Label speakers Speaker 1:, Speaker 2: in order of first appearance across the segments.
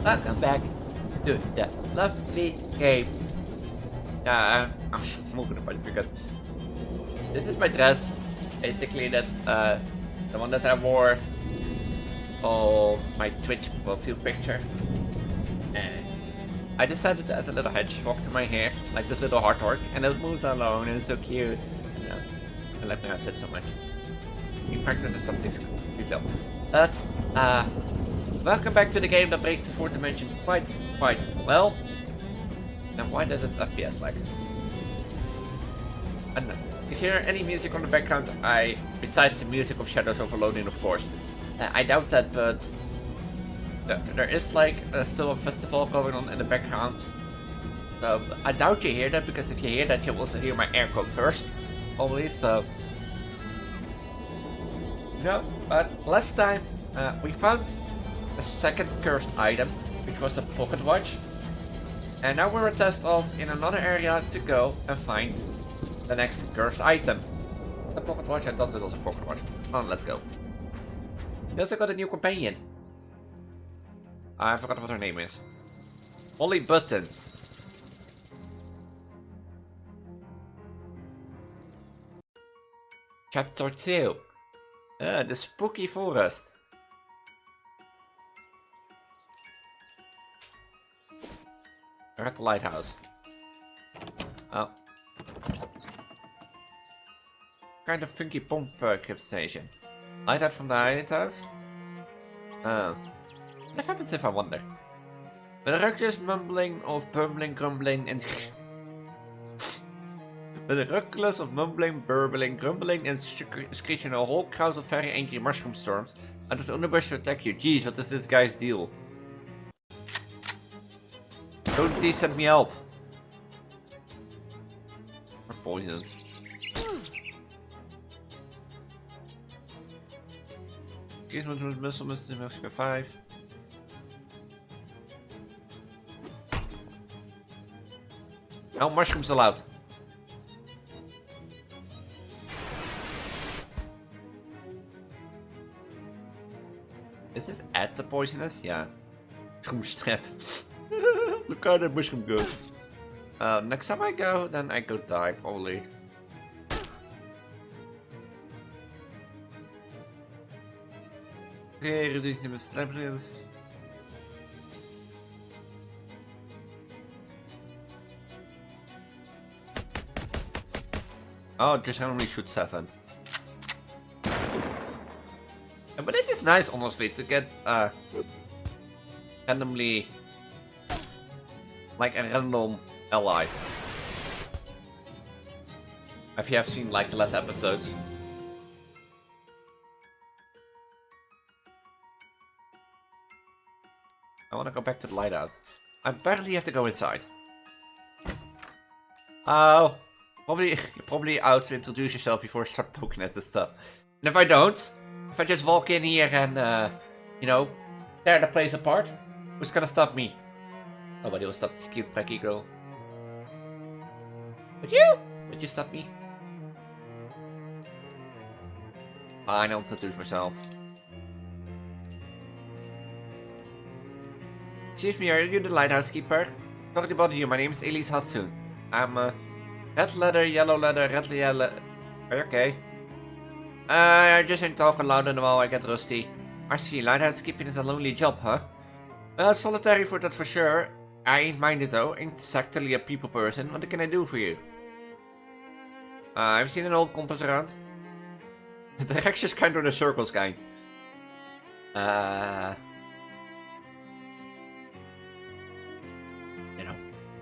Speaker 1: Welcome back to the lovely game. I'm moving a bunch because this is my dress. Basically, the one that I wore on my Twitch profile picture. And I decided to add a little hedgehog to my hair, like this little heart orc, and it moves along and it's so cute. I like my outfit so much. You practice with something cool. But, welcome back to the game that breaks the fourth dimension quite well. And why does it FPS lag? I don't know. If you hear any music on the background, besides the music of Shadows Overloading, of course, I doubt that, but there is like still a festival going on in the background. So I doubt you hear that, because if you hear that, you'll also hear my air quote first, probably. So no, but last time we found a second cursed item, which was a pocket watch, and now we're a test of in another area to go and find the next cursed item. The pocket watch. I thought it was a pocket watch. Oh, let's go. We also got a new companion. I forgot what her name is. Molly Buttons. Chapter 2. The Spooky Forest. We're at the lighthouse. Oh. Kind of funky pump crypt station. Lighthouse from the lighthouse? What happens if I wander? With a reckless mumbling of bumbling, grumbling, and with a reckless of mumbling, burbling, grumbling, and screeching a whole crowd of very angry mushroom storms out of the underbrush to attack you. Jeez, what is this guy's deal? Don't please send me help. We're poisoned. Engagement with missile, Mr. 5. No mushrooms allowed. Is this at the poisonous? Yeah. Mushroom strap. Look how that mushroom goes. Next time I go, then I go die, probably. Okay, reduce the stamina. Oh, just randomly shoot 7. But it is nice, honestly, to get randomly, like a random ally. If you have seen like the last episodes. I want to go back to the lighthouse. I barely have to go inside. Oh. Probably out to introduce yourself before you start poking at this stuff. And if I don't, if I just walk in here and, you know, tear the place apart, who's gonna stop me? Nobody will stop this cute Becky girl. Would you? Would you stop me? Fine, I'll introduce myself. Excuse me, are you the lighthouse keeper? Sorry to bother you, my name is Elise Hatsun. I'm, red letter, yellow letter, red yellow. Are you okay? I just ain't talking loud in the while I get rusty. I see, lighthouse keeping is a lonely job, huh? Solitary for that for sure. I ain't minded though, ain't exactly a people person. What can I do for you? I've seen an old compass around. The directions kind of the circles kind. You know.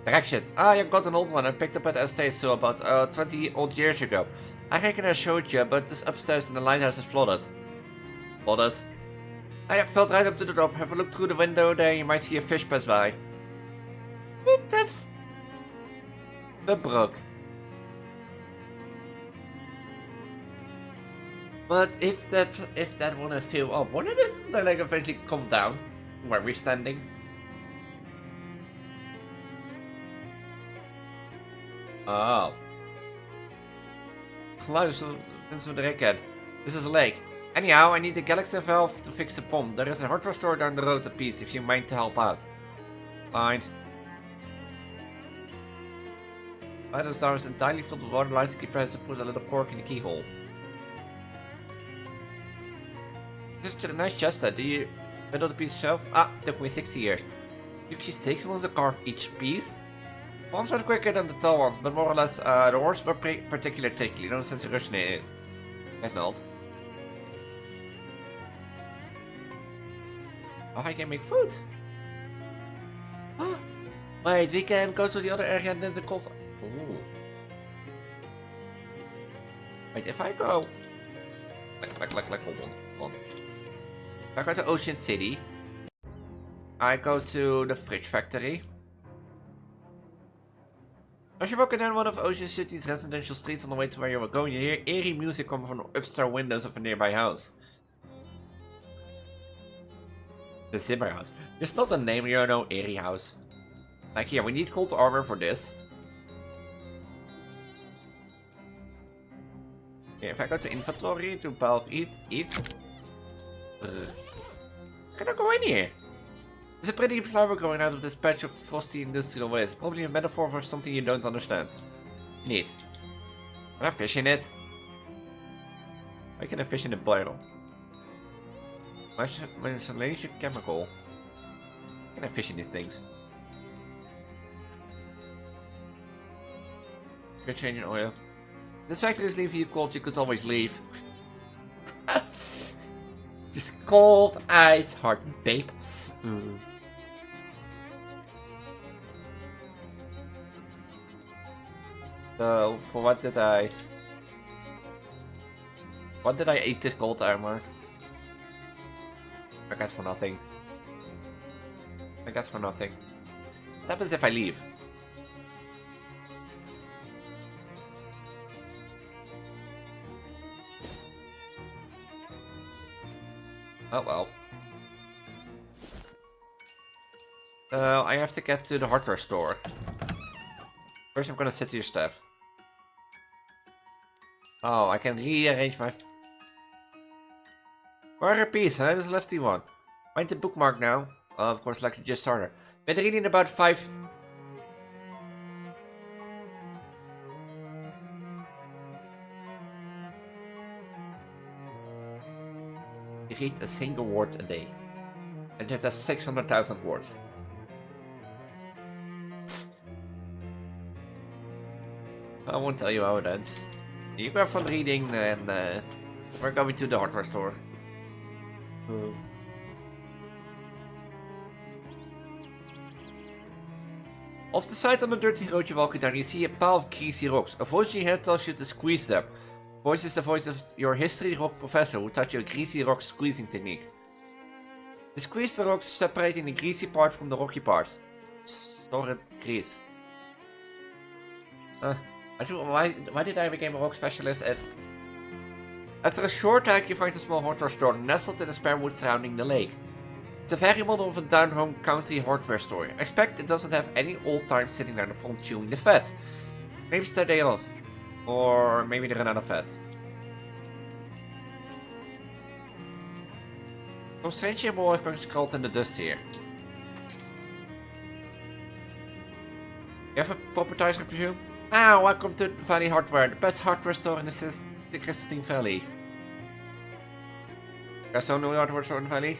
Speaker 1: Directions. I got an old one I picked up at the estate so about 20 old years ago. I reckon I showed you, but this upstairs in the lighthouse is flooded. Flooded? I felt right up to the top. Have a look through the window there, you might see a fish pass by. That's brook. But if that wanna fill up, wouldn't it like eventually come down where we're standing? Oh. Luister, mensen van de rekken. This is a lake. Anyhow, I need the Galaxy valve to fix the bomb. There is a hardware store down the road at Peace if you mind to help out. Fine. Either star is entirely filled with water. License keeper has to put a little cork in the keyhole. This is a nice chest set. Do you middle the piece shelf? Ah, took me 60 years. Took you 6 months to carve each piece? Ones were quicker than the tall ones, but more or less the horse were particularly tricky. No sense of rushing it. Echt not. Oh, I can make food. Ah, wait, we can go to the other area and then the cold. Ooh. Wait, if I go. Hold on. I go to Ocean City. I go to the fridge factory. As you're walking down one of Ocean City's residential streets on the way to where you were going, you hear eerie music coming from the upstairs windows of a nearby house. The Zimmer house. There's not a name, you know, eerie house. Like, yeah, we need cold armor for this. Yeah, if I go to inventory, to bulb, eat. Can I go in here? There's a pretty flower growing out of this patch of frosty industrial waste. Probably a metaphor for something you don't understand. Neat. Can I fish in it? Why can I fish in a bottle? My installation chemical. Can I fish in these things? Can change in oil. This factory is leaving you cold, you could always leave. Just cold ice heart, babe. So, for what did I... What did I eat this gold armor? I guess for nothing. What happens if I leave? Oh well. I have to get to the hardware store. First I'm gonna sit to your stuff. Oh, I can rearrange my... Warrior piece, huh? There's a lefty one. Find the bookmark now. Of course, like you just started. Been reading about 5... You read a single word a day. And it has 600,000 words. I won't tell you how it ends. You go from reading and we're going to the hardware store. Off the side on the dirty road you're walking down, you see a pile of greasy rocks. A voice in your head tells you to squeeze them. Voice is the voice of your history rock professor who taught you a greasy rock squeezing technique. You squeeze the rocks, separating the greasy part from the rocky part. Store it grease. Why did I become a rock specialist? After a short hike, you find a small hardware store nestled in the spare wood surrounding the lake. It's a very model of a down-home country hardware store. Expect it doesn't have any old time sitting down the front chewing the fat. Maybe it's their day off. Or maybe they run out of fat. Some strange symbol has been scrawled in the dust here. You have a proprietor, I presume? Ah, welcome to Valley Hardware, the best hardware store in the Crystalline Valley. There's zo'n hardware store in the valley?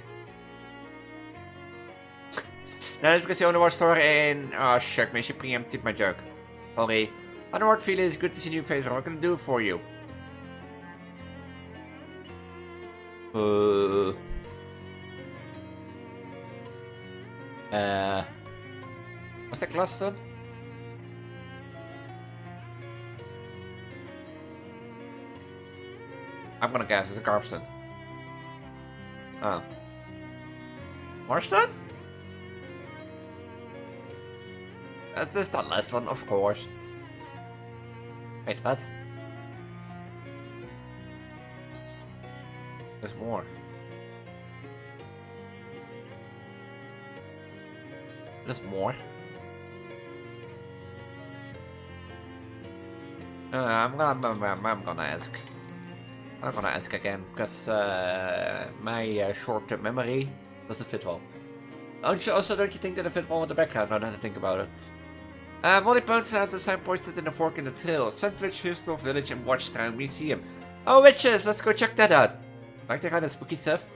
Speaker 1: No, it's because the only hardware store in... Oh, shit, man, she preempted my joke. Sorry. Underward feeling is good to see you face. What can I do for you? Was that class done? I'm gonna guess it's a Garbston. Oh. Marston? That's the last one, of course. Wait, what? There's more. There's more? I'm gonna ask. I'm gonna ask again, because my short-term memory doesn't fit well. Don't you think that it fit well with the background, now that I think about it? Molly points out the sign posted in the fork in the trail. Sandwich, Houston Village, and Watchtown Museum. Oh, witches! Let's go check that out! Like the kind of spooky stuff?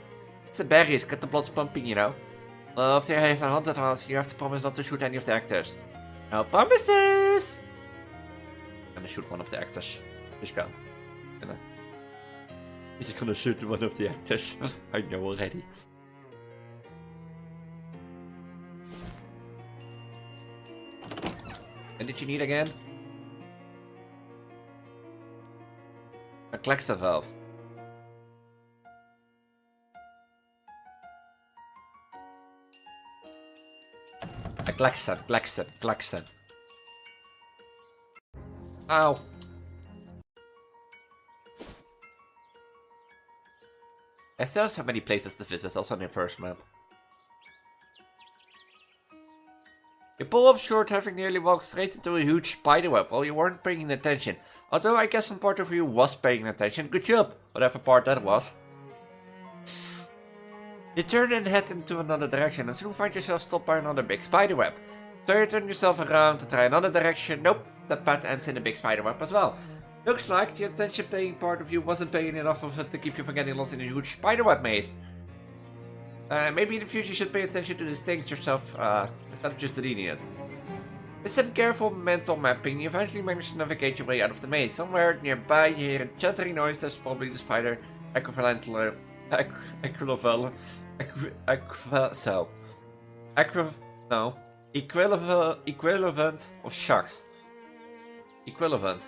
Speaker 1: It's the berries, get the blood pumping, you know. If they have a haunted house, you have to promise not to shoot any of the actors. No promises! I'm gonna shoot one of the actors. Just go. He's gonna shoot one of the actors. I know already. And did you need again? A Claxton valve. A Claxton. Ow. I still have so many places to visit, also on the first map. You pull up short, having nearly walked straight into a huge spiderweb while you weren't paying attention. Although I guess some part of you was paying attention. Good job, whatever part that was. You turn and head into another direction and soon find yourself stopped by another big spiderweb. So you turn yourself around to try another direction. Nope, that path ends in a big spiderweb as well. Looks like the attention paying part of you wasn't paying enough of it to keep you from getting lost in a huge spiderweb maze. Maybe in the future you should pay attention to these things yourself, instead of just deleting it. With some careful mental mapping, you eventually manage to navigate your way out of the maze. Somewhere nearby you hear a chattering noise that's probably the spider equivalent of sharks. Equivalent.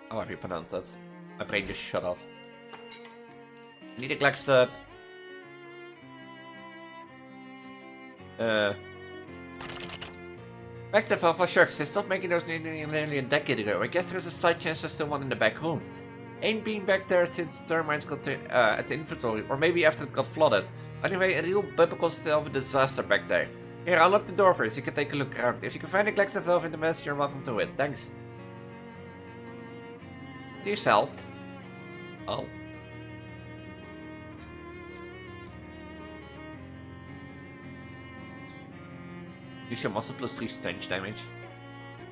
Speaker 1: How have you pronounced that? My brain just shut off. I need a Claxton. Claxton valve for sharks. They stopped making those nearly a decade ago. I guess there's a slight chance there's still one in the back room. Ain't been back there since termites got at the inventory, or maybe after it got flooded. Anyway, a real biblical style of a disaster back there. Here, I'll lock the door for you so you can take a look around. If you can find a Claxton valve in the mess, you're welcome to it. Thanks. Do you sell? Oh. Use your muscle plus 3 stench damage.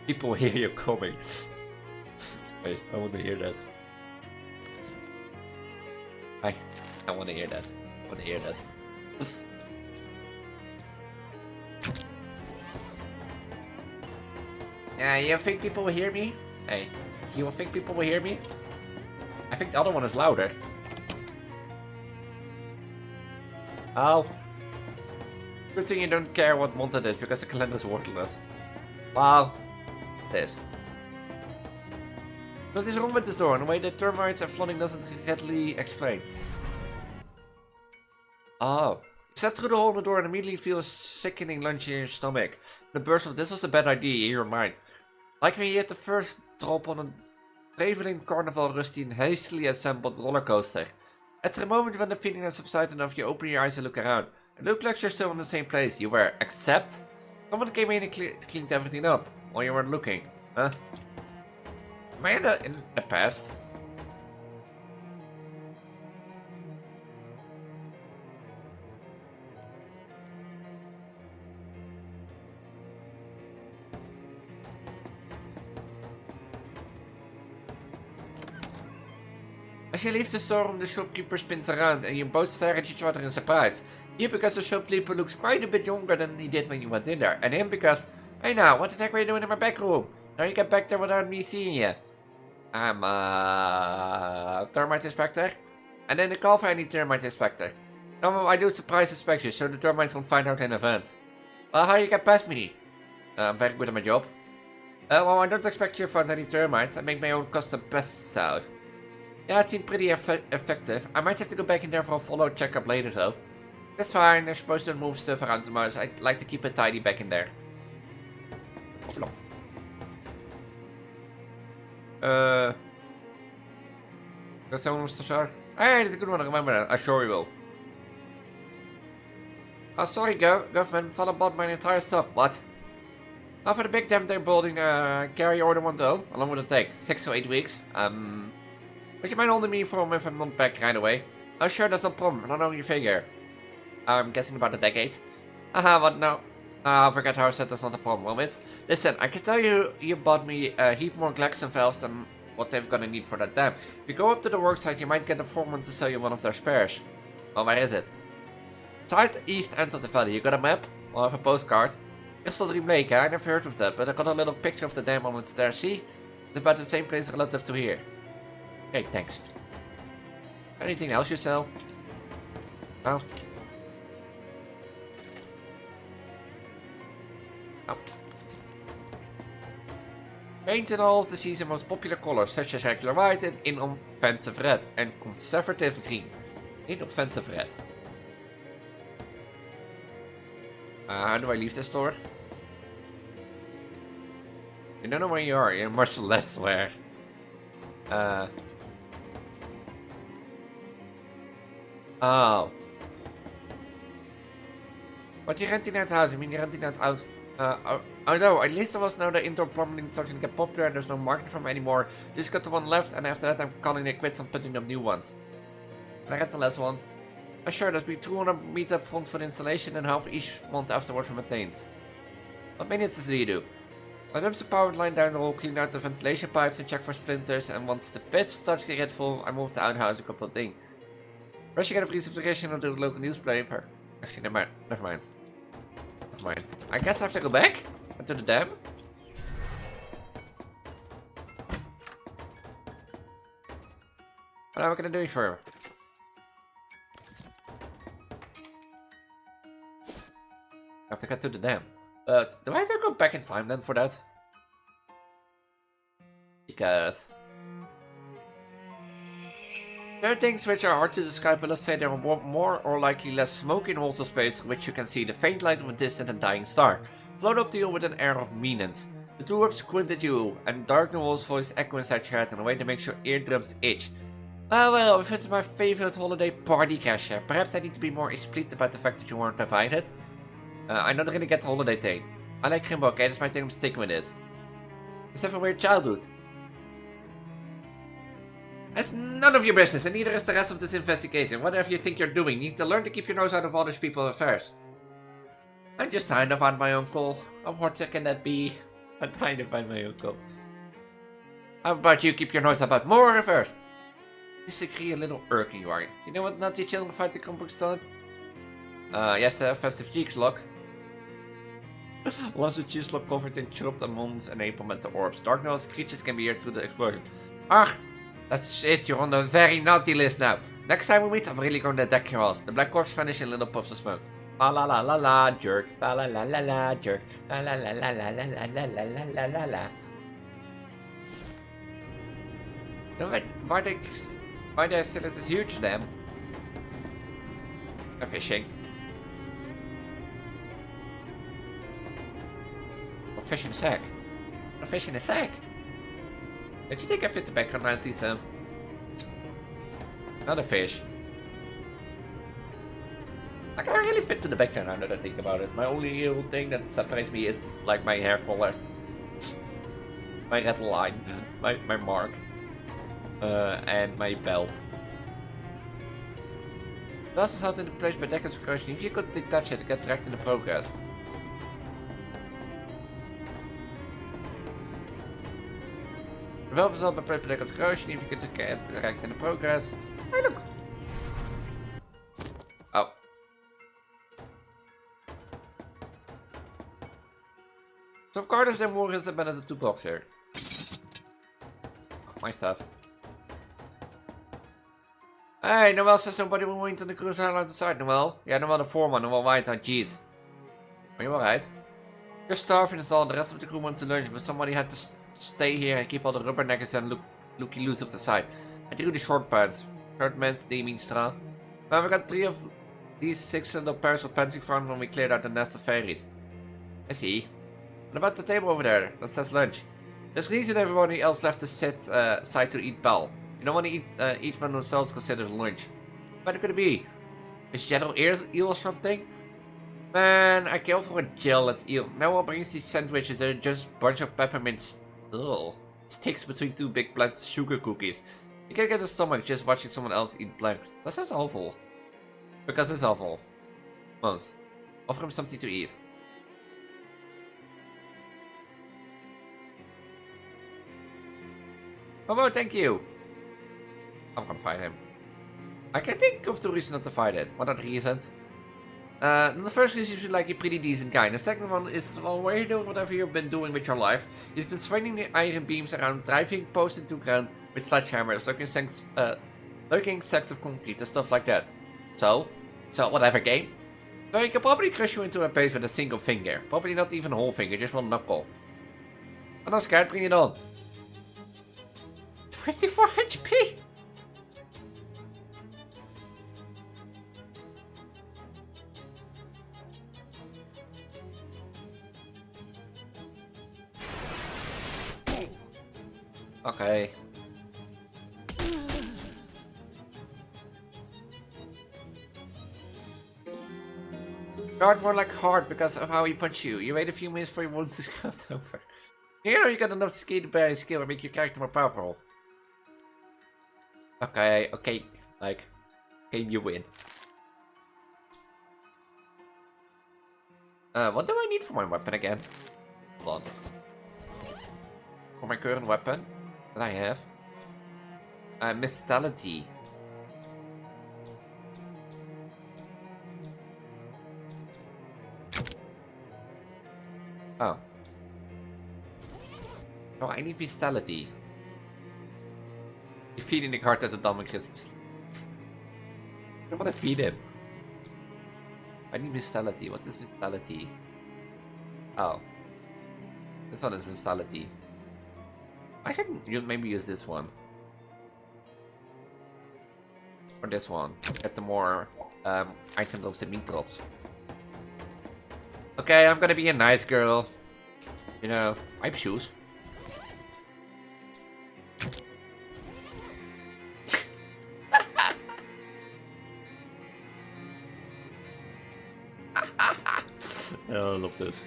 Speaker 1: People hear you coming. Wait, I want to hear that. Hi. I want to hear that. I want to hear that. Yeah, you think people will hear me? Hey, you think people will hear me? I think the other one is louder. Oh. Good thing you don't care what month it is, because the calendar is worthless. Wow. This. What is wrong with this door in a way that termites and flooding doesn't readily explain? Oh. You step through the hole in the door and immediately feel a sickening lunge in your stomach. The burst of this was a bad idea in your mind. Like when you hit the first drop on a traveling carnival rusty and hastily assembled roller coaster. At the moment when the feeling has subsided enough, you open your eyes and look around. It looks like you're still in the same place you were, except someone came in and cleaned everything up while you weren't looking. Huh? Am I in the past? As you leave the storeroom, the shopkeeper spins around and you both stare at each other in surprise. You because the shopkeeper looks quite a bit younger than he did when you went in there. And him because, hey now, what the heck were you doing in my back room? Now you get back there without me seeing you. I'm termite inspector. And then the call for any termite inspector. No, I do surprise inspections so the termites won't find out in advance. Well, how you get past me? I'm very good at my job. Well, I don't expect you to find any termites. I make my own custom pests out. Yeah, it seemed pretty effective. I might have to go back in there for a follow checkup later though. That's fine, they're supposed to move stuff around the mouse. I like to keep it tidy back in there. Got someone wants to start? Hey, that's a good one, remember that. I sure will. Oh, sorry, government. Father bought my entire stuff. What? How for the big damn thing building, carry order one though? How long would it take? 6 to 8 weeks? Would you mind holding me for a moment if I'm not back right away? Oh sure, that's no problem. Not only you figure. I'm guessing about a decade. Haha, what now? I forget how I said that's not a problem. Well, Vince, listen, I can tell you bought me a heap more Glaxon valves than what they're gonna need for that dam. If you go up to the worksite, you might get a foreman to sell you one of their spares. Well, where is it? Side east end of the valley. You got a map? Well, I have a postcard. Crystal Dream Lake, I never heard of that, but I got a little picture of the dam on it there. See? It's about the same place relative to here. Hey, thanks. Anything else you sell? No? No. Paint in all of the season's most popular colors, such as regular white and inoffensive red, and conservative green. Inoffensive red. How do I leave this store? You don't know where you are, you're much less where. Oh. But you're renting out house, I mean you're renting out house. Oh no, at least I was now the indoor plumbing starting to get popular and there's no market for them anymore. Just got the one left and after that I'm calling it quits and putting up new ones. And I got the last one. Sure, there's been 200 meetup fund for the installation and half each month afterwards for maintenance. What maintenance do you do? I dump the power line down the hole, clean out the ventilation pipes and check for splinters, and once the pit starts to get full, I move the outhouse a couple of things. First you get a free subscription onto the local newspaper. Actually, never mind. Never mind. I guess I have to go back? To the dam? What am I gonna do for? I have to get to the dam. But do I have to go back in time then for that? Because there are things which are hard to describe, but let's say there are more or likely less smoke in holes of space, which you can see the faint light of a distant and dying star. Float up to you with an air of meanness. The two orbs squint at you, and dark Noel's voice echo inside your head in a way that makes your eardrums itch. Well, if it's my favorite holiday party cache, perhaps I need to be more explicit about the fact that you weren't invited. I'm not gonna get the holiday thing. I like Grimbo, okay? That's my thing, I'm sticking with it. Let's have a weird childhood. That's none of your business, and neither is the rest of this investigation. Whatever you think you're doing, you need to learn to keep your nose out of other people's affairs. I'm just trying to find my uncle. How hard can that be? I'm trying to find my uncle. How about you keep your nose about more affairs? Disagree a little irking you are. You know what not your children fight the comic book start? Yes, the festive cheeks look. Once the cheese look covered in chopped almonds and implement the orbs. Dark nose creatures can be heard through the explosion. Ah, that's it, you're on the very naughty list now. Next time we meet, I'm really going to deck your ass. The black corpse vanish in little puffs of smoke. La la la la la, jerk. La la la la la, jerk. La la la la la la la la la la la la. Why they said it is huge then? They're fishing. Or fish in a sack. A fish in a sack. Don't you think I fit the background nicely, Sam? Not a fish. Like, I really fit to the background now that I think about it. My only real thing that separates me is like my hair color. My red line. My mark. And my belt. Dust is held into place by decades of corrosion. If you could detach it, get direct in the progress. The valve is held by place by decades of corrosion. If you could get direct in the progress. Hey, look! Oh. Some corners and more is about as a 2 blocks here. My stuff. Hey, Noel says nobody will wait on the cruise island on the side, Noel. Yeah, Noel the foreman, Noel White, jeez. Are you alright? You're starving is all, the rest of the crew went to lunch, but somebody had to stay here and keep all the rubberneckers and looky loose off the side. I drew the short pants. Short pants, they mean straw. Now we got 3 of these 6 little pairs of pants in front when we cleared out the nest of fairies. I see. What about the table over there that says lunch? There's reason everybody else left to sit side to eat bell. You don't want to eat when themselves considered lunch. What could it be? Is General Eel or something? Man, I kill for a gelatin eel. Now what brings these sandwiches? They're just a bunch of peppermint sticks between 2 big bland sugar cookies. You can get a stomach just watching someone else eat blank. That sounds awful. Because it's awful. Most. Offer him something to eat. Oh, thank you. I'm gonna fight him. I can think of two reasons not to fight it. What are the reasons? The first reason is like a pretty decent guy. And the second one is, well, where you doing whatever you've been doing with your life. He's been swinging the iron beams around, driving posts into ground with sledgehammers, lurking sacks of concrete and stuff like that. So whatever, game. So he can probably crush you into a base with a single finger. Probably not even a whole finger, just one knuckle. I'm not scared, bring it on. 54 HP! Okay. Guard more like hard because of how he punched you. You wait a few minutes for your wounds to come over. You know you got enough skill to bear skill and make your character more powerful. Okay, like, game you win. What do I need for my weapon again? Hold on. For my current weapon that I have. Mistality. Oh. No, I need mistality. You're feeding the card at the Dominus. I want to feed him. I need mistality. What is mistality? Oh. This one is mistality. I can maybe use this one. Or this one. Get the more item drops and meat drops. Okay, I'm gonna be a nice girl. You know, wipe shoes. Oh, I love this.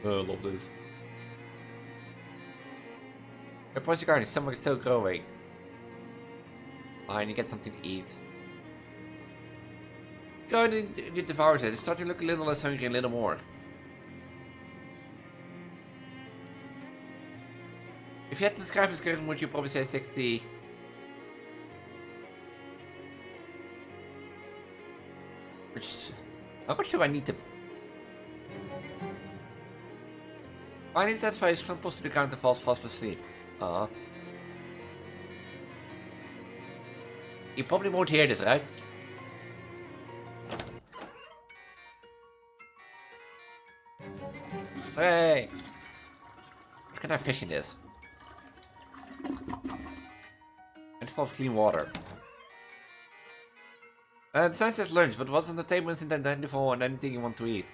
Speaker 1: Oh, I love this. Your poison garden is somewhat still growing. Fine, you get something to eat. Go and you devour it. It's starting to look a little less hungry and a little more. If you had to describe his garden, would you probably say 60? Which, how much do I need to? Finally satisfied, slumples to the ground and falls fast asleep. You probably won't hear this, right? Hey! What can I fish in this? And full of clean water. The sign says lunch, but what's on the table isn't identifiable and anything you want to eat.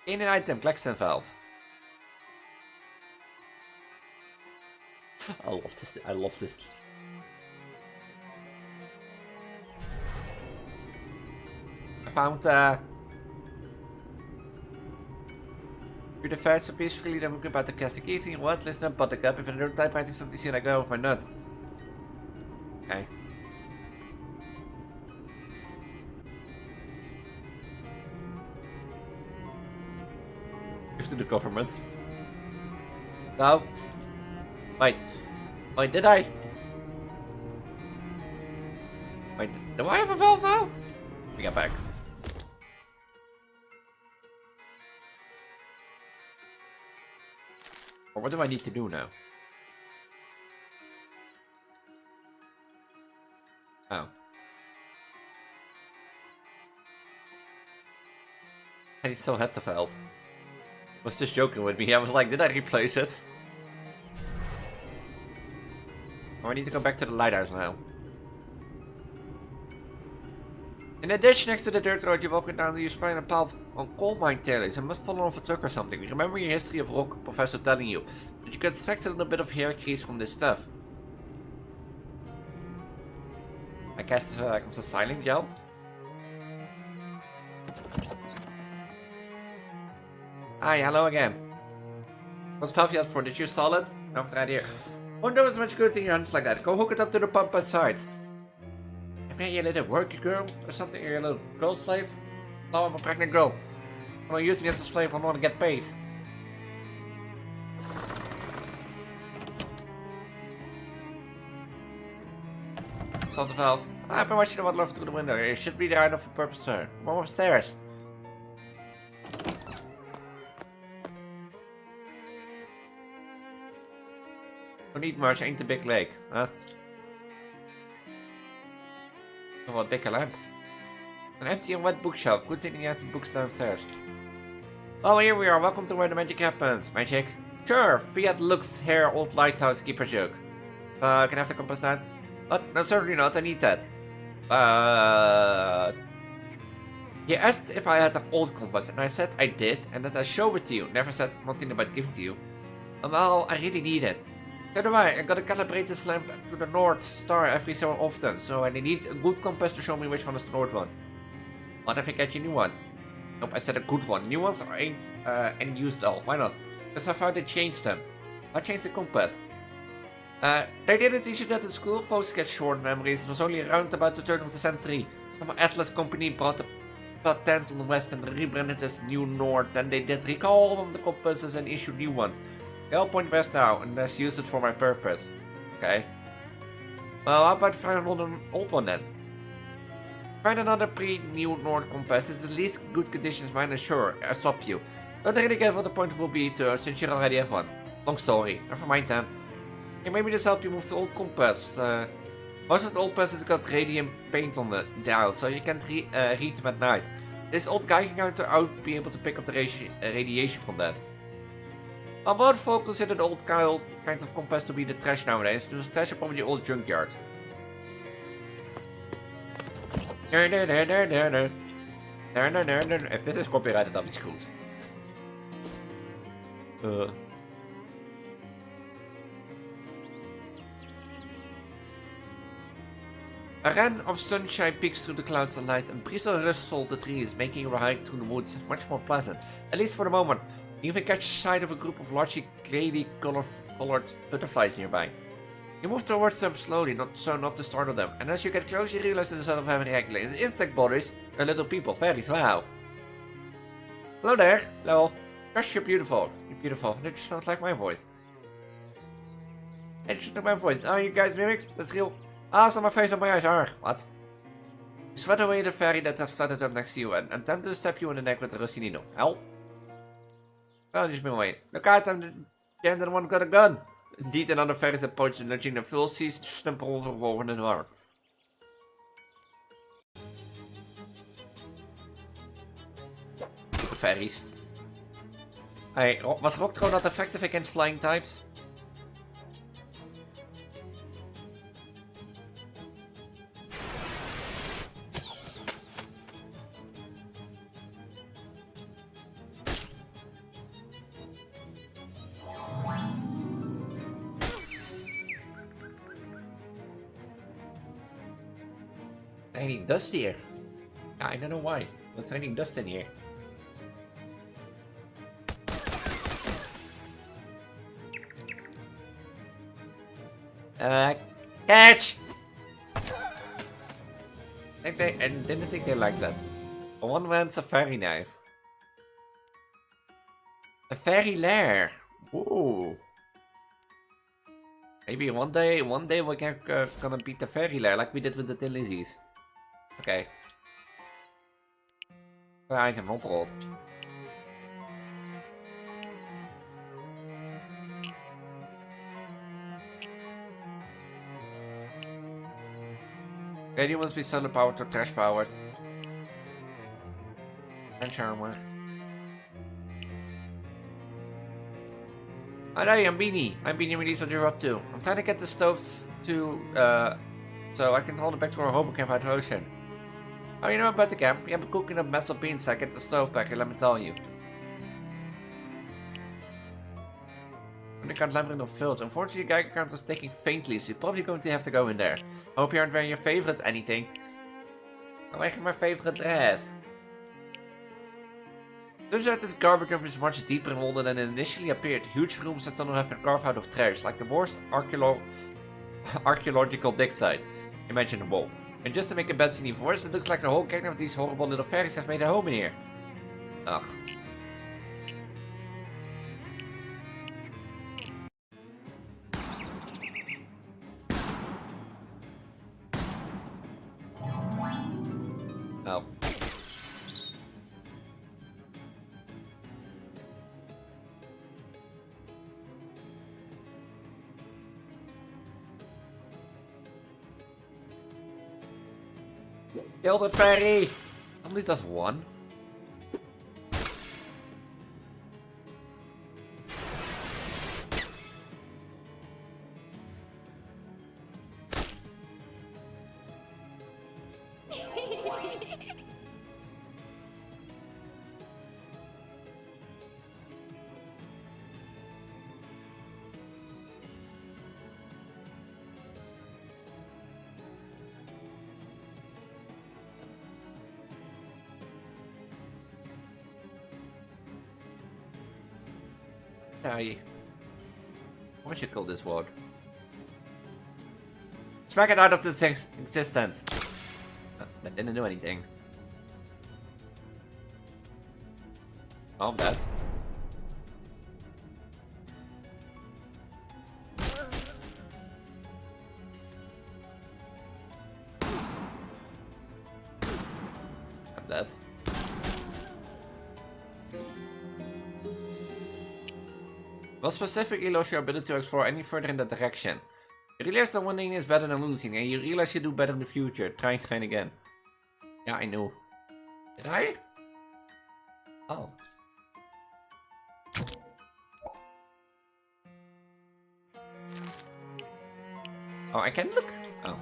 Speaker 1: Gain an item, Claxton valve. I love this. I love this. I found you're the fat so peacefully that I'm about to cast a eating. What? Listen up, buttercup. If I don't type writing something soon, I go off my nut. Okay. Give to the government. No. Wait. Wait, did I? Wait, do I have a valve now? We get back. Or what do I need to do now? Oh. I still had the valve. Was just joking with me. I was like, did I replace it? Oh, I need to go back to the lighthouse now. In a ditch next to the dirt road, you're walking down the spine and path on coal mine tailings. I must fall off a truck or something. Remember your history of rock professor telling you that you could extract a little bit of hair grease from this stuff. I guess some silent gel. Hi, hello again. What valve you had for? Did you install it? No, right here. Oh, there was much good in your hands like that. Go hook it up to the pump outside. Am I a little worker girl or something? You're a little girl slave? No, I'm a pregnant girl. I'm gonna use me as a slave. I want to get paid. Install the valve. I've been watching the water through the window. It should be there enough for purpose, sir. Come upstairs. Don't need much, ain't a big lake, huh? Oh, a big lamp. An empty and wet bookshelf. Good thing he has some books downstairs. Oh, here we are. Welcome to where the magic happens. Magic? Sure. Fiat looks here, old lighthouse keeper joke. Can I have the compass then? What? No, certainly not. I need that. He asked if I had an old compass, and I said I did, and that I show it to you. Never said nothing about giving to you. Well, I really need it. So do I gotta calibrate this lamp to the North Star every so often, so I need a good compass to show me which one is the North one. What if I get you a new one? Nope, I said a good one. New ones ain't any use though. Why not? Because I found they changed them. I changed the compass. They didn't teach you that in school. Folks get short memories. It was only around about the turn of the century. Some Atlas company brought the patent on the West and rebranded as New North. Then they did recall on the compasses and issue new ones. They all point west now, and let's use it for my purpose. Okay. Well, how about find an old one then? Find another pre-New North compass. It's at least good condition as mine, and sure, I'll stop you. Don't really get what the point will be to since you already have one. Long story. Never mind then. Okay, maybe this help you move the old compass. Most of the old compasses got radium paint on the dial, so you can't read them at night. This old guy can be able to pick up the radiation from that. About folk consider the old kind of compass to be the trash nowadays. The trash is probably the old junkyard. If this is copyrighted, dan is goed. A ran of sunshine peeks through the clouds and light, and breeze rustles the trees, making your hike through the woods much more pleasant, at least for the moment. You even catch sight of a group of large, grey colored butterflies nearby. You move towards them slowly, not to startle them, and as you get close, you realize instead of having regular insect bodies, they're little people. Fairies, wow. Hello there. Hello. Gosh, you're beautiful. You're beautiful. That just sounds like my voice. It just like my voice. Oh, you guys mimics? That's real. Ah, so my face and my eyes are. What? You sweat away the fairy that has fluttered up next to you and attempt to stab you in the neck with a rusty needle. Help. Oh, just been away. Look out, I'm the gentleman one got a gun. Indeed, another fairy is approached, nudging the full seas to stumble over in the water. Fairies. Hey, was rock throw not effective against flying types? Raining dust here. Yeah, I don't know why. It's raining dust in here. Catch! I didn't think they liked that. One wants a fairy knife. A fairy lair. Ooh. Maybe one day we're gonna beat the fairy lair like we did with the Tin Lizzies. Okay. Ja, ik heb hem ontrold. Okay, you must be solar powered or trash powered. And charmer. Hi, I'm Beanie. I'm Beanie Release, what you're up to. I'm trying to get the stove to, so I can hold it back to our home camp at the ocean. Oh, you know about the camp? We have been cooking up mess of beans, so I get the stove back, and let me tell you. The account labyrinth filled. Unfortunately, your Geiger account was taking faintly, so you're probably going to have to go in there. I hope you aren't wearing your favorite anything. I'm wearing my favorite dress. Turns out this garbage dump is much deeper and older than it initially appeared. Huge rooms that tunnel have been carved out of trash, like the worst archaeological dig site imaginable. And just to make a bad scene even worse, it looks like the whole gang of these horrible little fairies have made a home in here. Ugh. Oh. Kill the fairy! Only does one. What'd you call this word? Smack it out of this existence. That didn't do anything. Oh, I'm dead. I'm dead. Well, specifically, lost your ability to explore any further in that direction. You realize that winning is better than losing, and you realize you do better in the future. Try and train again. Yeah, I know. Did I? Oh. Oh, I can look? Oh.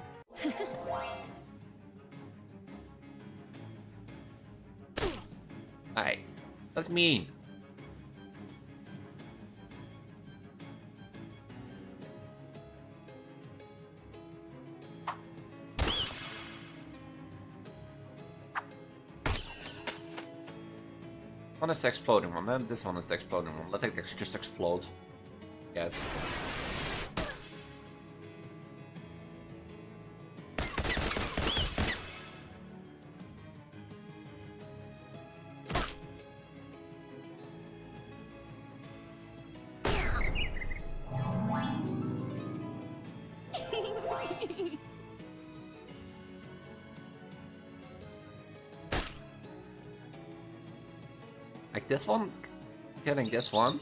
Speaker 1: Alright. That's mean. One is the exploding one, then this one is the exploding one. Let it just explode. Yes. Like this one, killing this one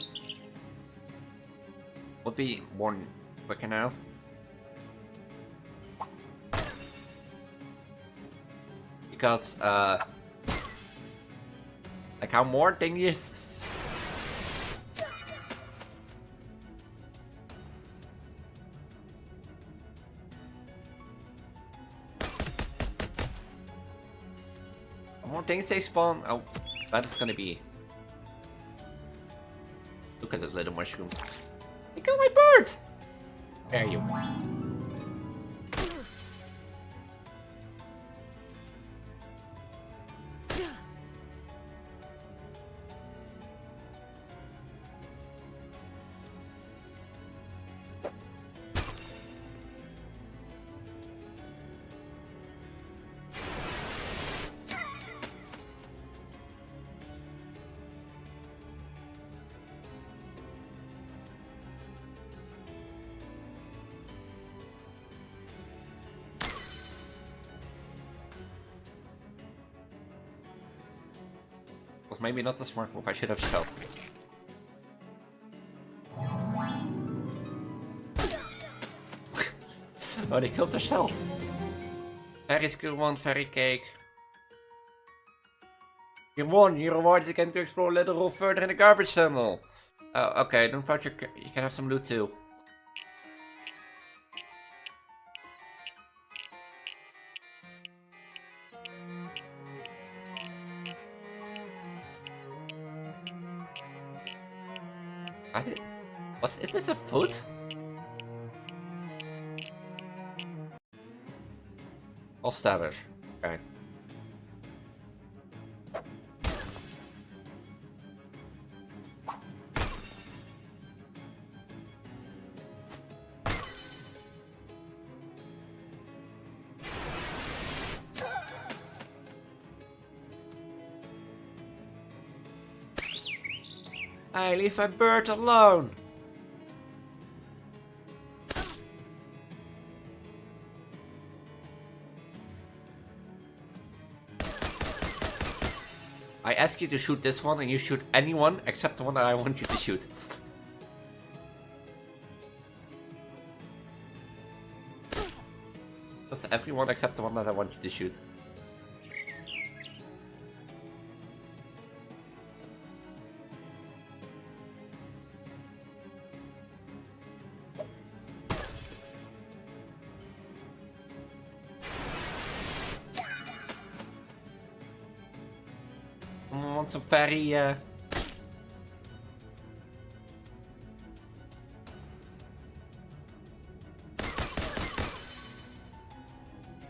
Speaker 1: would be more quicker now. Because, like how more dangerous. More things they spawn. Oh, that is gonna be. Look at this little mushroom. You killed my bird! There you are. Was maybe not a smart move, I should have shelled. Oh, they killed themselves. Fairy skill 1, fairy cake. You won! Your reward is again to explore a little further in the garbage tunnel. Oh, okay, don't touch your. You can have some loot too. What is this, a foot? All stabbers. Okay. Hey, leave my bird alone! I ask you to shoot this one, and you shoot anyone except the one that I want you to shoot. That's everyone except the one that I want you to shoot. I want some very, I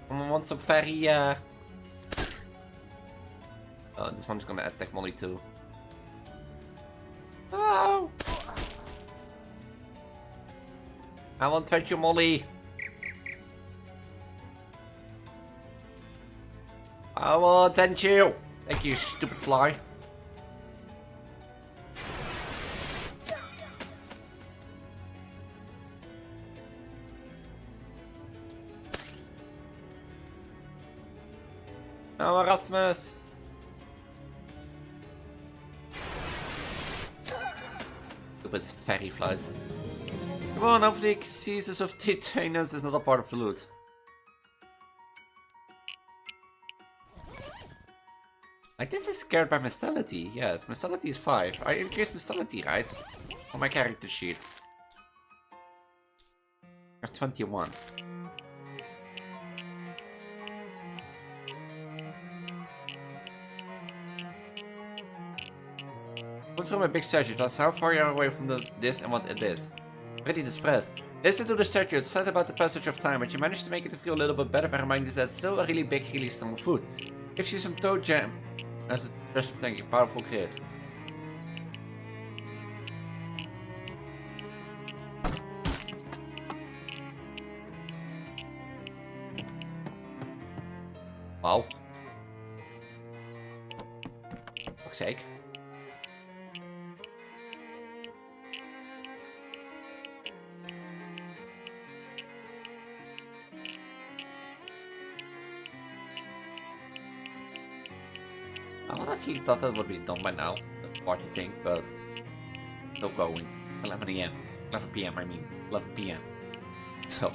Speaker 1: want some very, oh, this one's gonna attack Molly too. Oh! I want to you, Molly! I will attend you! Thank you, stupid fly. Oh, Erasmus! Stupid fairy flies. Come on, hopefully seasons of Titanus is not a part of the loot. Like, this is scared by Mestality. Yes, Mestality is 5. I increased Mestality, right? On my character sheet. I have 21. Went through my big statue. That's how far you are away from this and what it is. Pretty depressed. Listen to the statue. It's sad about the passage of time, but you managed to make it feel a little bit better by reminding us that it's still a really big, really strong food. Gives you some toe jam. As a rest of thank you. Powerful kid. Wow. Fuck's sake. I honestly thought that would be done by now, the party thing, but still going. 11 AM. 11 PM, I mean. 11 PM. So.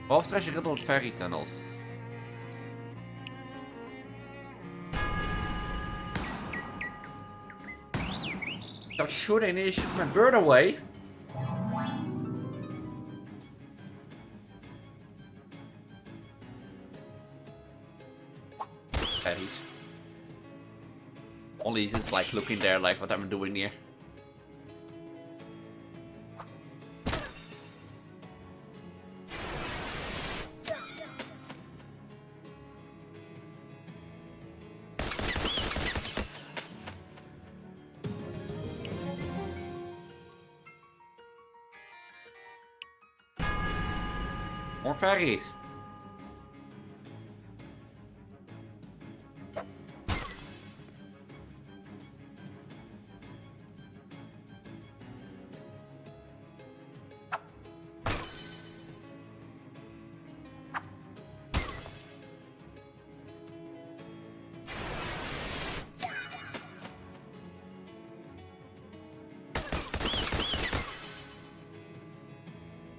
Speaker 1: After als je riddled ferry tunnels. Stop shooting, you shoot my bird away. Ferries. Elise is like looking there like what I'm doing here. More ferries.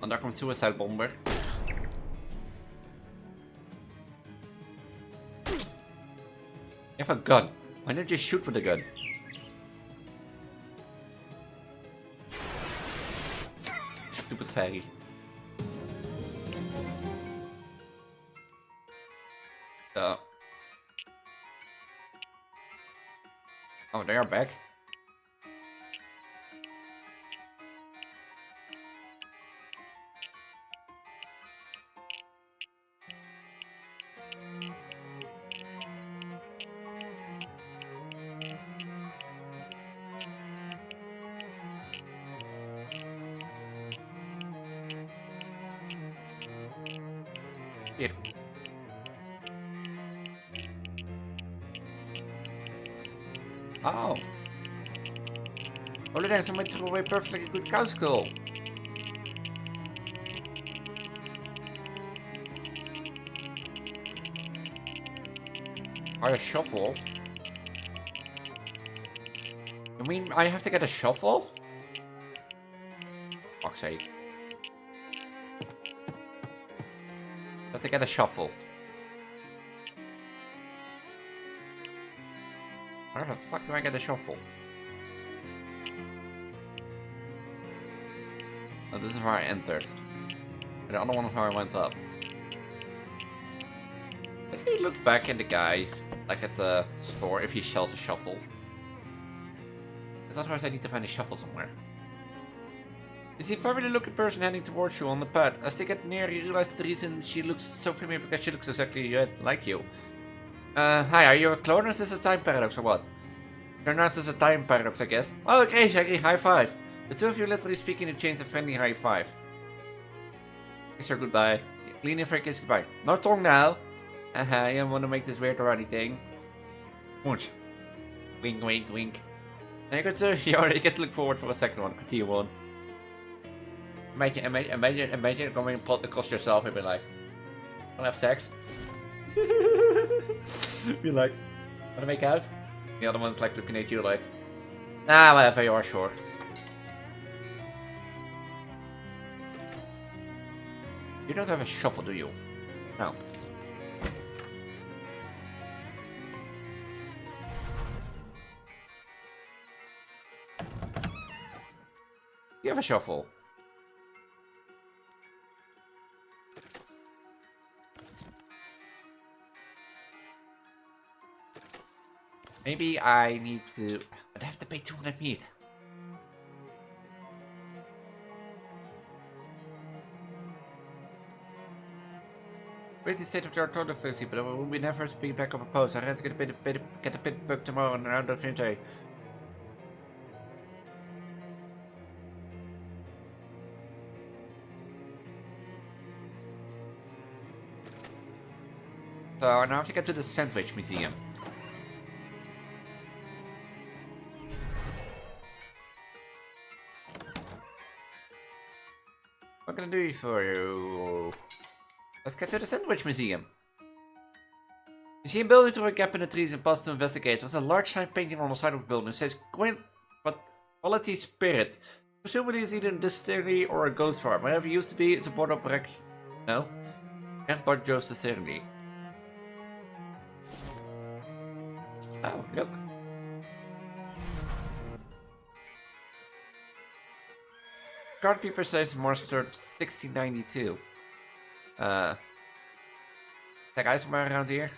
Speaker 1: En daar komt Suicide Bomber. You have a gun. Why don't you shoot with a gun? Stupid fairy. Oh, they are back. Hier. Oh. Only then somebody threw away perfectly good cow skull. Or a shovel? You mean I have to get a shovel? Fuck's sake. I have to get a shovel. Where the fuck do I get a shovel? Oh, this is where I entered. And the other one is where I went up. Let me look back at the guy, like at the store, if he sells a shovel. Because otherwise I need to find a shovel somewhere. You see a family looking person heading towards you on the path. As they get near, you realize the reason she looks so familiar because she looks exactly like you. Hi, are you a clone or is this a time paradox or what? You're not as a time paradox, I guess. Oh, okay, Shaggy, high five. The two of you literally speak in exchange a friendly high five. Kiss her goodbye. Lean in for a kiss goodbye. No tongue now. Haha, I don't want to make this weird or anything. Munch. Wink, wink, wink. And you already get to look forward for a second one. Continue one. Imagine going and plot across yourself and be like, wanna have sex? Be like, wanna make out? The other one's like looking at you like, nah, whatever, you are sure. You don't have a shovel, do you? No. You have a shovel. Maybe I need to... I'd have to pay 200 meat. Pretty state of your total fuzzy, but we will be never be back up a post. I have to get a pit book tomorrow and around the winter. So now I have to get to the Sandwich Museum. What can I do for you? Let's get to the Sandwich Museum. Museum building through a gap in the trees and past to investigate. There's a large sign painting on the side of the building. It says quality spirits. Presumably it's either a distillery or a ghost farm. Whatever it used to be, it's a board of brick. No? Grandpa Joe's distillery. Oh, look. Card paper says March 3rd, 1692. That guy's somewhere around here.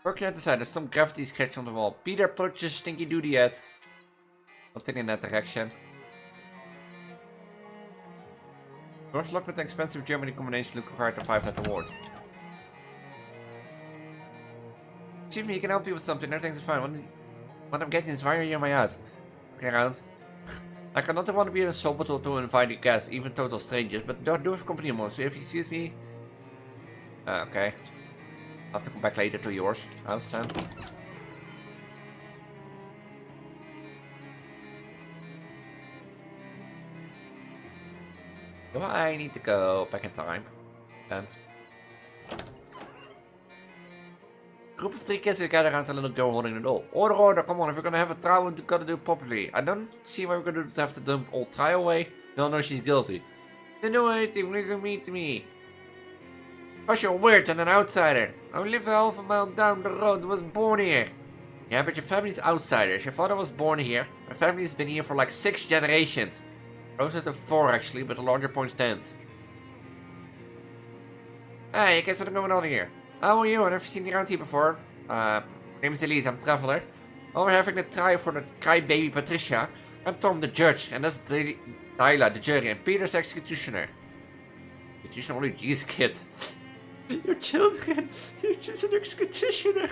Speaker 1: Working at the side, there's some graffiti sketch on the wall. Peter purchased stinky duty yet. Something in that direction. Doors locked with an expensive Germany combination look required a 5-letter word. Excuse me, he can help you with something, everything's fine. What I'm getting is why are you on my ass? Looking around. I cannot want to be insulted to invite guests, even total strangers, but don't do it for company more. So if you excuse me... okay. I'll have to come back later to yours. House then. Do I need to go back in time? Then. Group of 3 kids gather around a little girl holding the doll. Order, order, come on, if we're gonna have a trial, we gotta do it properly. I don't see why we're gonna have to dump all trial away. No, no, she's guilty. You know anything, please don't mean to me. Because you're weird and an outsider. I live half a mile down the road, was born here. Yeah, but your family's outsiders. Your father was born here. My family's been here for like 6 generations. Closer to 4 actually, but the larger point stands. Hey, guess what's going on here? How are you? I've never seen you around here before. My name is Elise, I'm a traveler. While we're having a trial for the crybaby Patricia, I'm Tom the judge, and that's Dyla the jury, and Peter's the executioner. Executioner only these kids. Your children, you're just an executioner.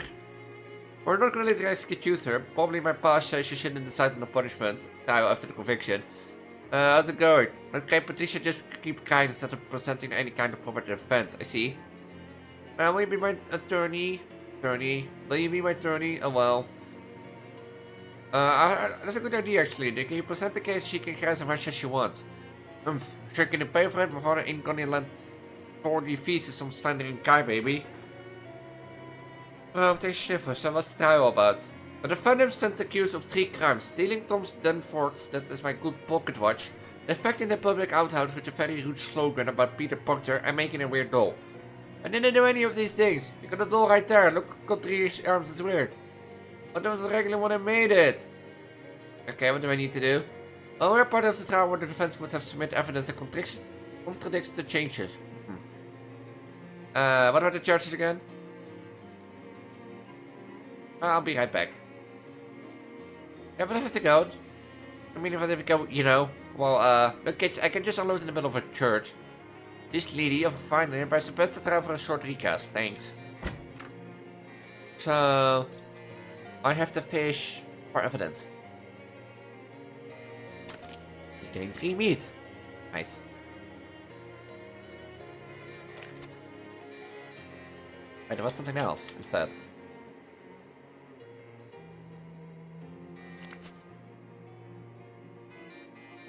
Speaker 1: We're not gonna let you execute her. Probably my past says you shouldn't decide on the punishment trial after the conviction. How's it going? Okay, Patricia just keep kind instead of presenting any kind of proper defense, I see. Will you be my attorney? Attorney. Will you be my attorney? Oh well. That's a good idea actually. Then can you present the case? She can get as much as she wants. Sure, can you pay for it? My father ain't gonna let for the fees is some standing guy, baby. Take shivers. So what's the trial about? The defendant stand accused of 3 crimes: stealing Tom's Danforth, that is my good pocket watch, infecting the public outhouse with a very rude slogan about Peter Porter, and making a weird doll. I didn't do any of these things. You got a doll right there. Look, got 3 arms. It's weird. But that was the regular one. I made it. Okay, what do I need to do? Oh, we're part of the trial where the defense would have submitted evidence that contradicts the changes. What about the charges again? I'll be right back. Yeah, but I have to go. I mean, if I have to go, you know. Well, look, I can just unload in the middle of a church. This lady of a fine nearby suppressed the trial for a short recast. Thanks. So, I have to fish for evidence. Getting 3 meat. Nice. Wait, there was something else. What's that?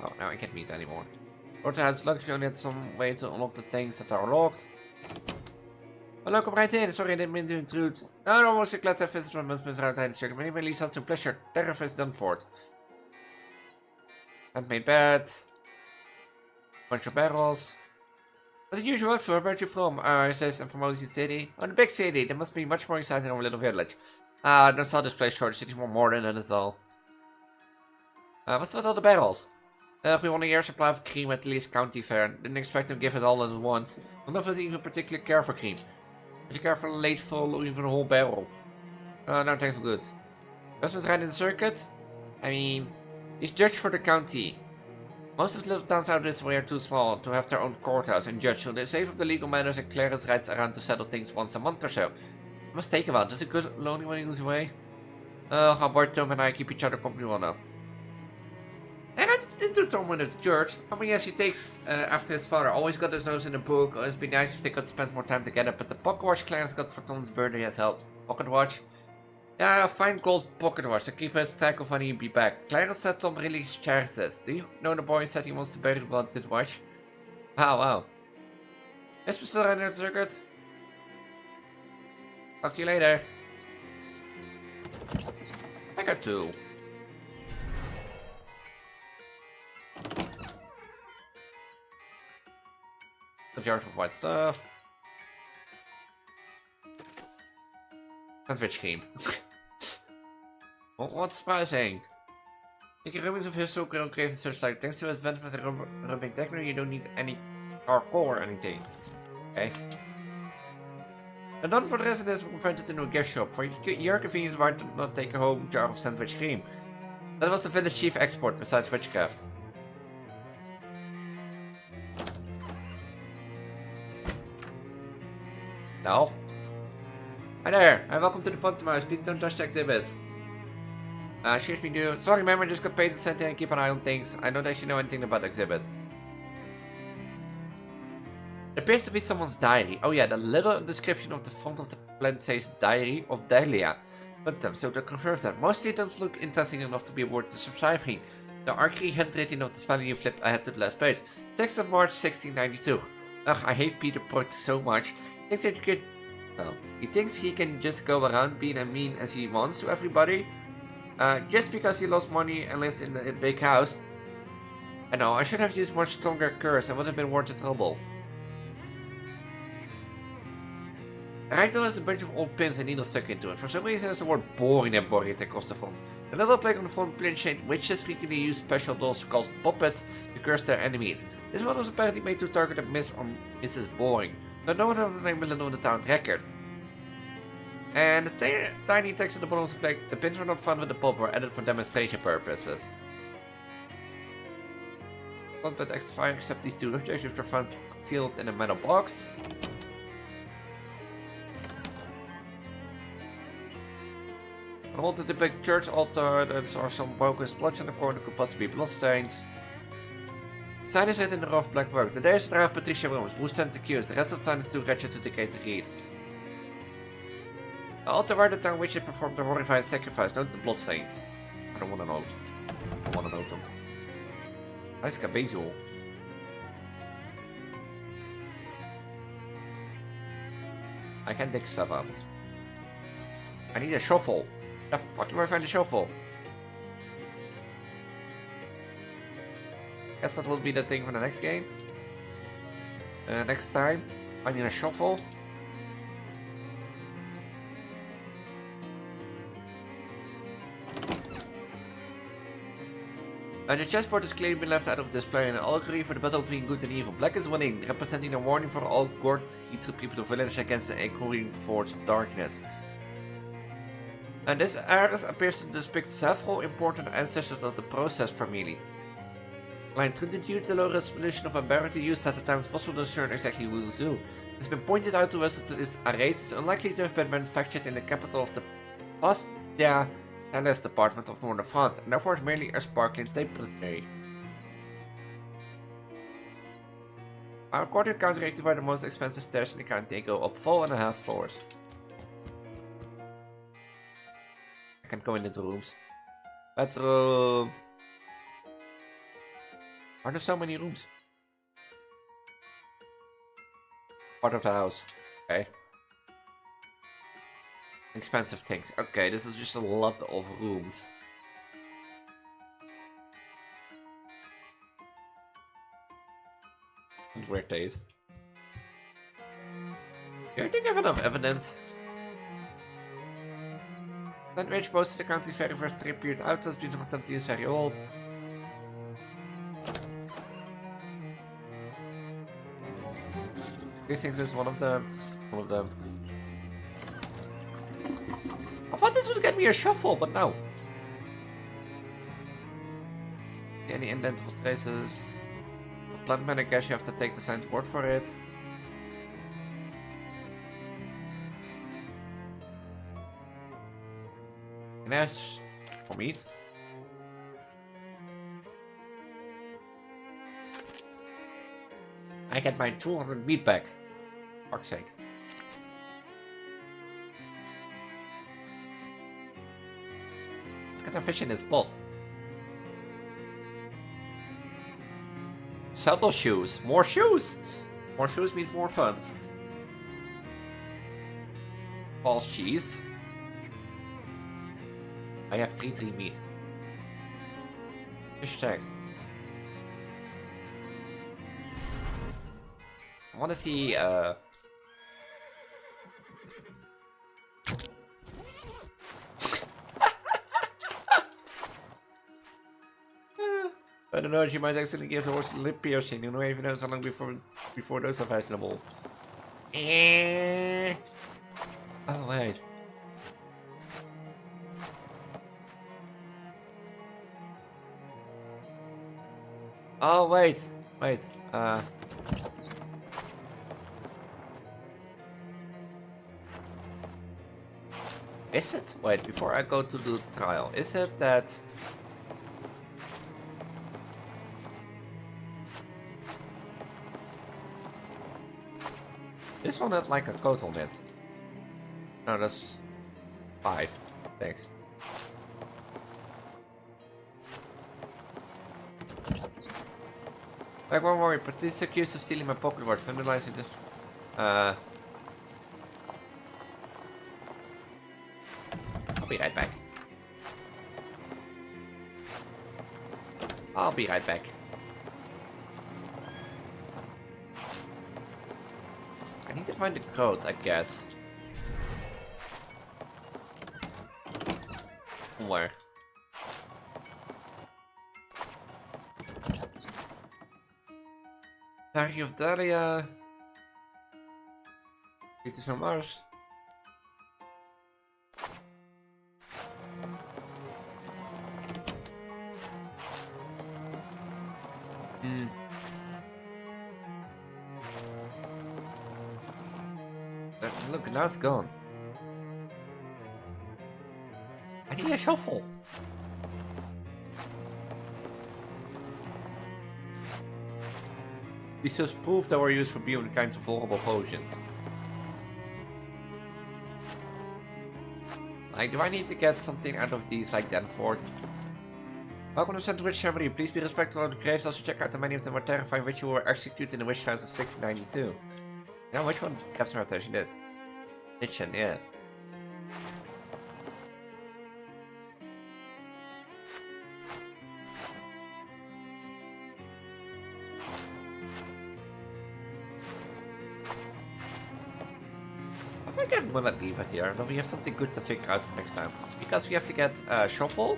Speaker 1: Oh, now I can't meet anymore. Porter has luck, you only had some way to unlock the things that are locked. Hello, come right in. Sorry, I didn't mean to intrude. No, no, almost glad to visit my husband around the circuit. Maybe Elise had some pleasure. Terror is done for it. Handmade bed. Bunch of barrels. What did you work for? Where are you from? I says I'm from Ocean City. Oh, the big city. There must be much more exciting than our little village. Don't sell this place short. The city's more modern than it's all. What's with all the barrels? We want a year's supply of cream at Elise County Fair. Didn't expect to give it all at once. None of us even particularly care for cream. Would you care for a late full or even a whole barrel? No, thanks, I'm good. Customers ride in the circuit? I mean, he's judge for the county. Most of the little towns out this way are too small to have their own courthouse and judge, so they save up the legal matters and clearance rides around to settle things once a month or so. I must take him out. Is it good lonely when he goes away? How boy Tom and I keep each other company well enough. And I didn't do Tom with the church. I mean, yes, he takes after his father. Always got his nose in the book. It'd be nice if they could spend more time together. But the pocket watch Clarence got for Tom's birthday has helped. Pocket watch? Yeah, a fine gold pocket watch to keep his track of when he'd be back. Clarence said Tom really cherishes this. Do you know the boy said he wants to bury the wanted watch? Wow. Yes, we're still running the circuit. Talk to you later. I got 2. The jars of white stuff. Sandwich cream. What's surprising? Ik rubbings of historical created and such like. Thanks to advancement with rubbing technology, you don't need any charcoal or anything. Okay. And then for the rest of this, we find it in a gift shop. For your convenience, why not take a home jar of sandwich cream? That was the village chief export besides witchcraft. No. Hi there, and welcome to the pantomime. Please don't touch the exhibits. Excuse me, dude. Sorry, ma'am, I just got paid to sit there and keep an eye on things. I don't actually know anything about the exhibit. There appears to be someone's diary. Oh yeah, the little description of the front of the plant says Diary of Dahlia. But so that confirms that. Mostly it doesn't look interesting enough to be worth the subscribing. The archery handwriting of the spelling you flipped ahead to the last page. 6th of March 1692. Ugh, I hate Peter Porter so much. He thinks that you could... Well, he thinks he can just go around being as mean as he wants to everybody. Just because he lost money and lives in a big house. I know, I should have used much stronger curse and would have been worth the trouble. And right now there's a bunch of old pins and needles stuck into it. For some reason there's the word boring and boring across the front. Another plaque on the front print shaped witches frequently use special dolls called puppets to curse their enemies. This one was apparently made to target a Miss or Mrs. Boring, but no one of the name will know the town record. And the tiny text at the bottom of the plaque, the pins were not found with the pulp or added for demonstration purposes. Not but fire except these 2 objects which were found concealed in a metal box. On all the big church altar, there are some broken splotches in the corner, could possibly be bloodstains. The sign is written in rough black work. The day is the of Patricia Rooms, who stands accused. The rest of the sign is too wretched to decay to read. The altar where the town witches performed the horrifying sacrifice. Note the bloodstains. I don't want to know. I don't want to know them. Nice cabezel. I can dig stuff up. I need a shovel. The fuck do I find a shovel? Guess that will be the thing for the next game. Next time, I need a shovel. And the chessboard has clearly been left out of display in an allegory for the battle between good and evil. Black is winning, representing a warning for all God hateful people to village against the echoing force of darkness. And this Ares appears to depict several important ancestors of the process family. Line due to the low resolution of a barrier used at the time, it's possible to discern exactly who is who. It has been pointed out to us that this Ares is unlikely to have been manufactured in the capital of the Bastia Celeste department of northern France, and therefore is merely a sparkling tapestry. Our quarter counter by the most expensive stairs in the county go up 4.5 floors. I can go in the rooms. Bedroom. Are there so many rooms? Part of the house. Okay. Expensive things. Okay, this is just a lot of rooms. Weird taste. Do you think I have enough evidence? Sandwich most of the country's very first appeared outdoors due to attempt to use very old. These things is one of them. I thought this would get me a shuffle, but no. Any indentable traces of Plantman, I guess you have to take the signed word for it. Can I ask for meat? I get my 200 meat back. Fuck's sake. Look at the fish in this pot. Subtle shoes. More shoes! More shoes means more fun. False cheese. I have 3 meat. Fish tags. I wanna see, I don't know, she might accidentally give the horse a lip piercing. You don't even know so long before those are fashionable. Oh, wait. Oh, wait. Is it? Wait, before I go to the trial, is it that... This one had like a coat on it. No, that's 5. Thanks. Like one more, but this is accused of stealing my pocket watch, vandalizing this. I'll be right back. I'll be right back. I need to find the code, I guess. Where? Diary of Dahlia. It is on Mars. Look, now it's gone. I need a shuffle. This was proof that were used for building kinds of horrible potions. Like, do I need to get something out of these, like, Denford? Welcome to Twitch family. Please be respectful of the graves. Also check out the many of them are terrifying which you were executed in the witch house of 1692. Now, which one captures my attention? This. Kitchen, yeah. I think I'm gonna leave it here, and then we have something good to figure out for next time. Because we have to get a shovel.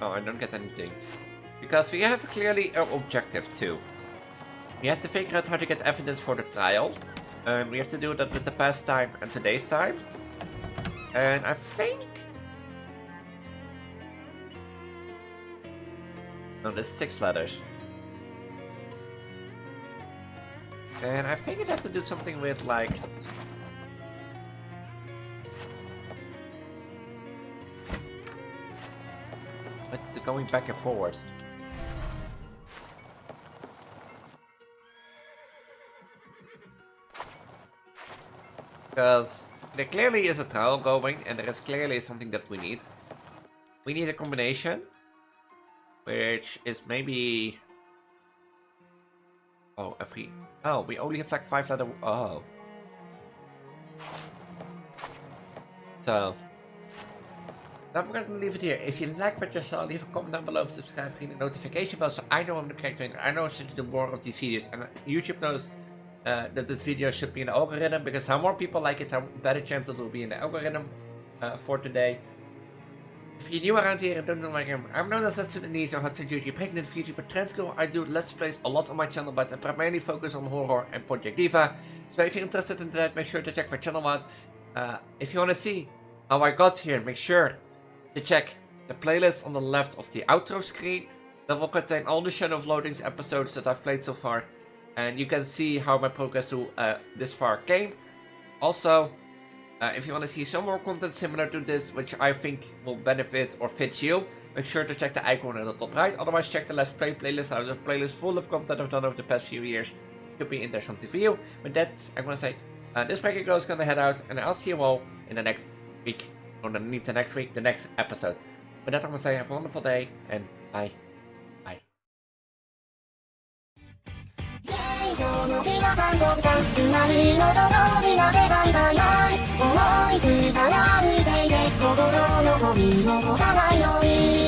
Speaker 1: Oh, I don't get anything. Because we have clearly an objective too. We have to figure out how to get evidence for the trial. And we have to do that with the past time and today's time. And I think... No, there's 6 letters. And I think it has to do something with like... But going back and forward. Because there clearly is a trial going, and there is clearly something that we need. We need a combination, which is maybe... Oh, Oh, we only have like 5 letter... Oh. So... Now I'm going to leave it here. If you like what you saw, leave a comment down below, subscribe, ring the notification bell so I know I'm the correct doing. I know I should do more of these videos, and YouTube knows that this video should be in the algorithm, because how more people like it, how better chance it will be in the algorithm for today. If you're new around here and don't know my game, I'm known as Let's Elise or Hudson Duty, pregnant YouTuber Transgender. I do Let's Plays a lot on my channel, but I primarily focus on horror and Project Diva. So if you're interested in that, make sure to check my channel out. If you want to see how I got here, make sure to check the playlist on the left of the outro screen. That will contain all the Shadow of Loathing's episodes that I've played so far. And you can see how my progress to this far came. Also, if you want to see some more content similar to this, which I think will benefit or fit you, make sure to check the icon at the top right. Otherwise, check the Let's Play playlist. I have a playlist full of content I've done over the past few years. Could be in there something for you. But that's, I'm going to say, this breaking girl is going to head out. And I'll see you all in the next week. Or the next week, the next episode. With that, I'm going to say have a wonderful day, and bye. Bye. の皆さんどうしたつまりのどのみなでバイバイバイ思いついたら歩いていて心のゴミ残さないように